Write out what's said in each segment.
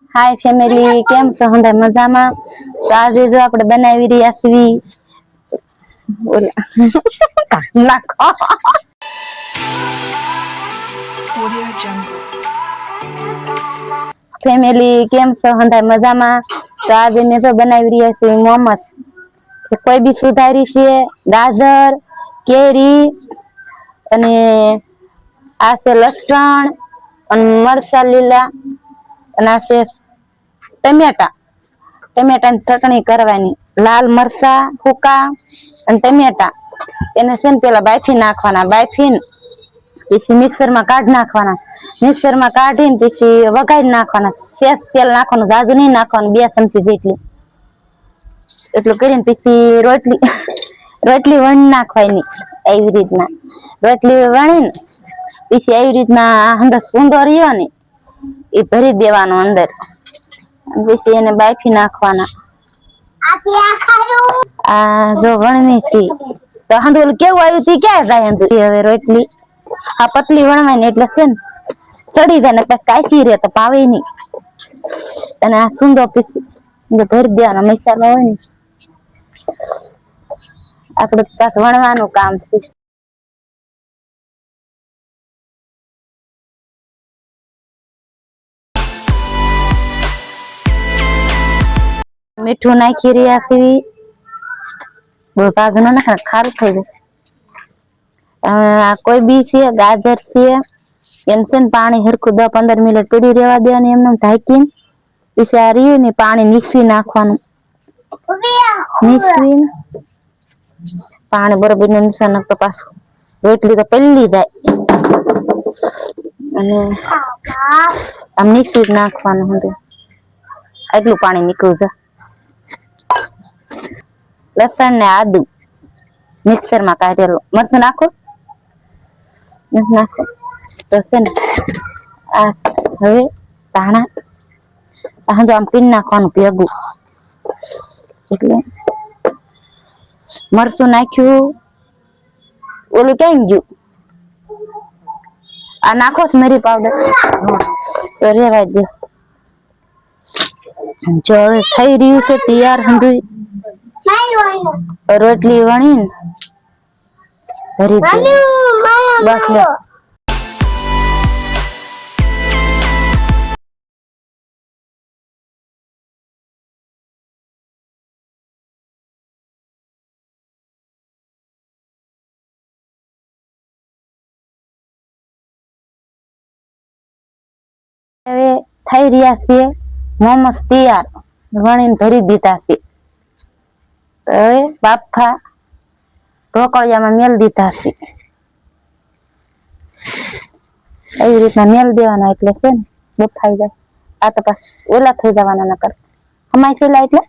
हाय family केम छो हंदा मजा में। तो आज जो આપણે બનાવી રહ્યા છીએ નાખો फैमिली केम छो हंदा मजा में। तो आज ने तो બનાવી રહ્યા છીએ મોમસ। કોઈ બી સુધારી છે ગાજર કેરી અને આ છે લસણ અને મરચા લીલા અને આ છે टमेटा टमेटा चटनी करवानी लाल मरचा सूका અને टमेटा એને છે ને પેલા બાફી નાખવાના બાફીને પછી મિક્સર માં કાઢી નાખવાના મિક્સર માં કાઢીને પછી વઘારી નાખવાના સેજ તેલ નાખવાનું જાજુ નહીં નાખવાનું 2 ચમચી જેટલું એટલું કરીને પછી રોટલી વણી નાખવાની એવી રીતના રોટલી વણીને પછી એવી રીતના અંદર સુંદો રહ્યો ને એ ભરી દેવાનો અંદર પછી એને બાફી નાખવાના આ જો વણવી હતી તો હાંડોલું કેવું આવ્યું તી ક્યાં જાય હાંડોલી હવે રોટલી આ પતલી વણવાની એટલે છે ને ચડી જાય ને પછી કાચી રહે તો પાવે નહીં અને આ સુંદો પીસી ભરી દેવાનો મસાલો હોય ને આપણે પાછ વણવાનું કામ છે મીઠું નાખી રહ્યા છીએ બહુ ભાગ ન નાખે ખારું થઈ જાય કોઈ બી છે ગાજર છે એને છે ને પાણી હરખું 10-15 મિનિટ પડી રહેવા દેવાનું એમને ઢાંકીને પછી આ રહ્યું ને પાણી નીકળી નાખવાનું નીકળીને પાણી બરોબર ને નિશાન નાખતો પાછું રોટલી તો પલ્લી જાય અને આમ નીકળી નાખવાનું હતું એટલું પાણી નીકળ્યું છે લસણ ને આદુ મિક્સર માં કાઢેલું મરચું નાખો નાખો તો છે ને આ હવે ધાણા જો આમ પીન નાખવાનું ભેગું એટલે મરચું નાખ્યું ઓલું ક્યાં ગયું આ નાખો મરી પાવડર તો રેવા દો જો હવે થઈ રહ્યું છે તૈયાર હંધું રોટલી વણીને ભરી દે બસ લે હવે થઈ રહ્યા છે મોમસ તૈયાર વણીને ભરી દીધા છે હવે બાફા ઢોકળિયામાં મેલ દીધા છે એવી રીતના મેલ દેવાના એટલે છે ને બફાઈ જાય આ તો પાછ ઓલા થઈ જવાના નકર અમાય સેલા એટલે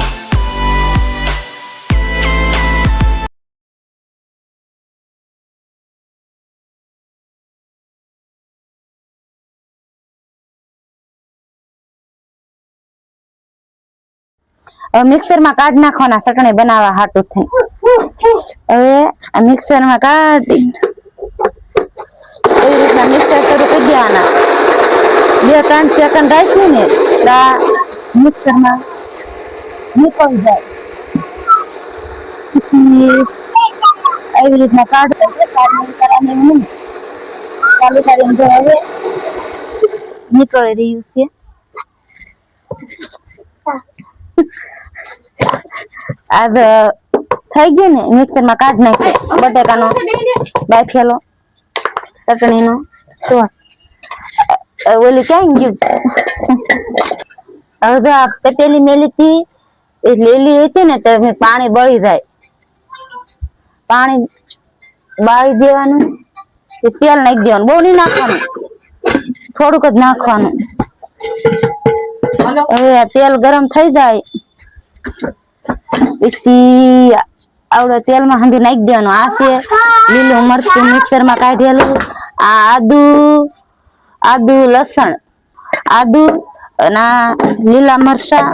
मिक्सर में काढ़ नाखवाना चटणी बनावा हाटू थई હવે આ મિક્સર માં કાઢી એવી રીતના મિક્સર શરૂ કરી દેવાના 2-3 સેકન્ડ રાખ્યું ને તો મિક્સર માં નીકળી જાય એવી રીતના કાઢો કરવાની ચાલુ કરીને જો હવે નીકળી રહ્યું છે अब થઈ ગયું ને મિક્સર માં કાઢ નાખે બટેકાનો બાફેલો ચટણીનો તો ઓલી ક્યાં ગયું હવે જો આ પેલી મેલીથી એ લીલી હતી ને તો પાણી બળી જાય પાણી બાળી દેવાનું તેલ નાખી દેવાનું બહુ નહીં નાખવાનું થોડુંક જ નાખવાનું હવે તેલ ગરમ થઈ જાય પછી આવડે તેલ માં હંધી નાખી દેવાનું આ છે લીલું મરચું મિક્સર માં કાઢેલું આ આદુ લસણ આદુ અને લીલા મરચા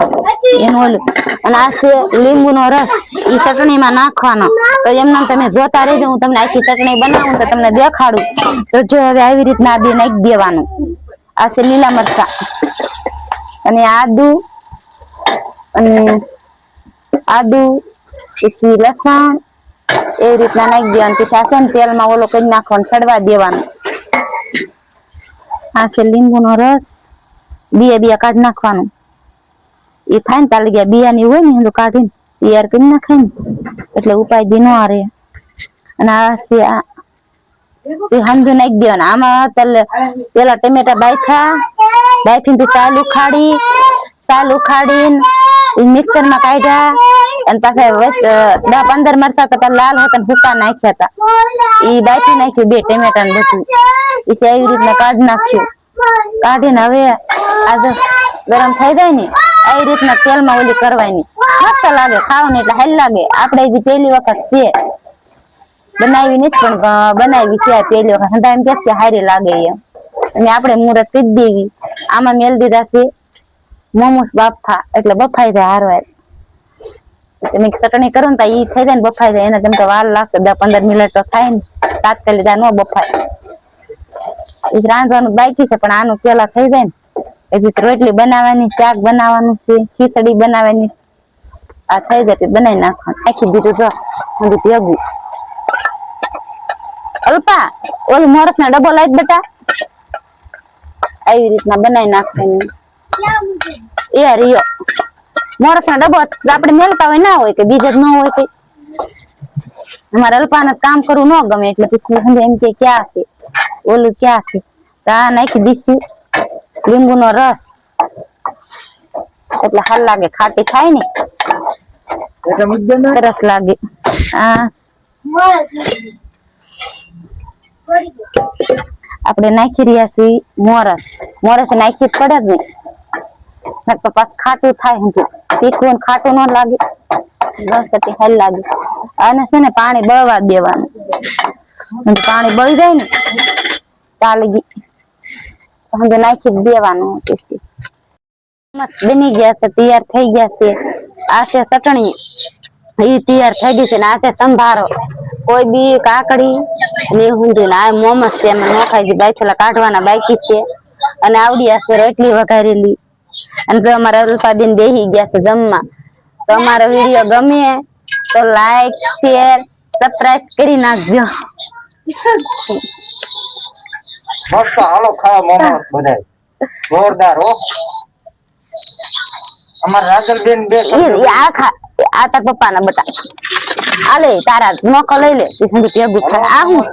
એનું ઓલું અને આ છે લીંબુનો રસ એ ચટણી માં નાખવાનો તો એમને તમે જોતા રહેજો હું તમને આખી ચટણી બનાવું તો તમને દેખાડું તો જો હવે આવી રીતના આદુ નાખી દેવાનું આ છે લીલા મરચા અને આદુ પછી લસણ એવી રીતના નાખી દેવાનું. પછી આ છે ને તેલમાં ઓલો કરી નાખવાનું, ચડવા દેવાનું. આ છે લીંબુનો રસ, બિયા કાઢી નાખવાનું. એ થાય ને તાલી ગયા બિયાની હોય ને એનું કાઢીને તૈયાર કરી નાખાય ને એટલે ઉપાય ન આવે. અને આ છે હંધુ નાખી દેવાના. આમાં પેલા ટમેટા બાફીને ચાલ ઉખાડીને મિક્સર માં કાઢ્યા અને પાછા 10-15 મરચા તો લાલ હતા ભૂકા નાખ્યા હતા. એ બાફી નાખ્યું 2 ટમેટા ને બધું. પછી એવી રીતના કાઢી નાખ્યું. કાઢીને હવે આજે ગરમ થઈ જાય ને આવી રીતના તેલમાં ઓલી કરવાની. મસ્ત લાગે ખાવાની, એટલે હાલ લાગે. આપણે જે પહેલી વખત છે બનાવી નથી પણ બનાવી છે પહેલી વખત. હંધા એમ કે હારી લાગે એમ. અને આપણે મુહૂર્ત કરી દેવી. આમાં મેલ દીધા છે મોમોસ બાફા, એટલે બફાઈ જાય હારવાર. તમે ચટણી કરો ને તો ઈ થઈ જાય ને બફાઈ જાય. એને તેમ તો વાર લાગશે 10-15 મિનિટ તો થાય ને, તાત્કાલિક ન બફાય. રાંધવાનું બાકી છે પણ આનું પેલા થઈ જાય ને. પછી રોટલી બનાવવાની, શાક બનાવવાનું છે, ખીચડી બનાવવાની. આ થઈ જાય બનાવી નાખવાનું. આખી દીધું જો બધું ભેગું. અલ્પા ઓલું મોરસ ના ડબ્બો લાવી બેટા. આવી રીતના બનાવી નાખવાની. એ રિયો મોરસ ના ડબ્બો આપણે મેલતા હોય ના હોય કે બીજે જ ન હોય કે અમારે અલ્પાને કામ કરવું ન ગમે એટલે પછી એમ કે ક્યાં છે ઓલું ક્યાં છે. તો આ નાખી દીધું લીંબુનો રસ, એટલે હાલ લાગે. ખાટી થાય ને સરસ લાગે. આપણે નાખી રહ્યા છીએ મોરસ નાખી પડે જ ને તો પાછું ખાટું થાય. તીખું ખાટું ન લાગે, બસ હાલ લાગે. અને છે ને પાણી બળવા દેવાનું. પાણી બળી જાય ને ચાલી ગઈ નાખી દેવાનું. બની ગયા છે, તૈયાર થઈ ગયા છે. આ છે ચટણી, એ તૈયાર થઈ ગઈ છે. ને આ છે સંભારો. કોઈ બી કાકડી ને ઊંધી ને આ મોમસ છે એમાં ન ખાઈ ગઈ. બાયછલા કાઢવાના બાકી છે. અને આવડી આ છે રોટલી વઘારેલી. અને જો અમારા અલ્પાબેન બેસી ગયા છે જમવા. તો અમારો વિડીયો ગમે તો લાઈક, શેર, સબસ્ક્રાઇબ કરી નાખજો. મસ્ત હાલો ખાવા મોમોસ બધાય જોરદાર હો. અમાર રાજલબેન બે આ તાર પપ્પા ના બટા આલે તારા નોકો લઈ લે ભેગું. આ હું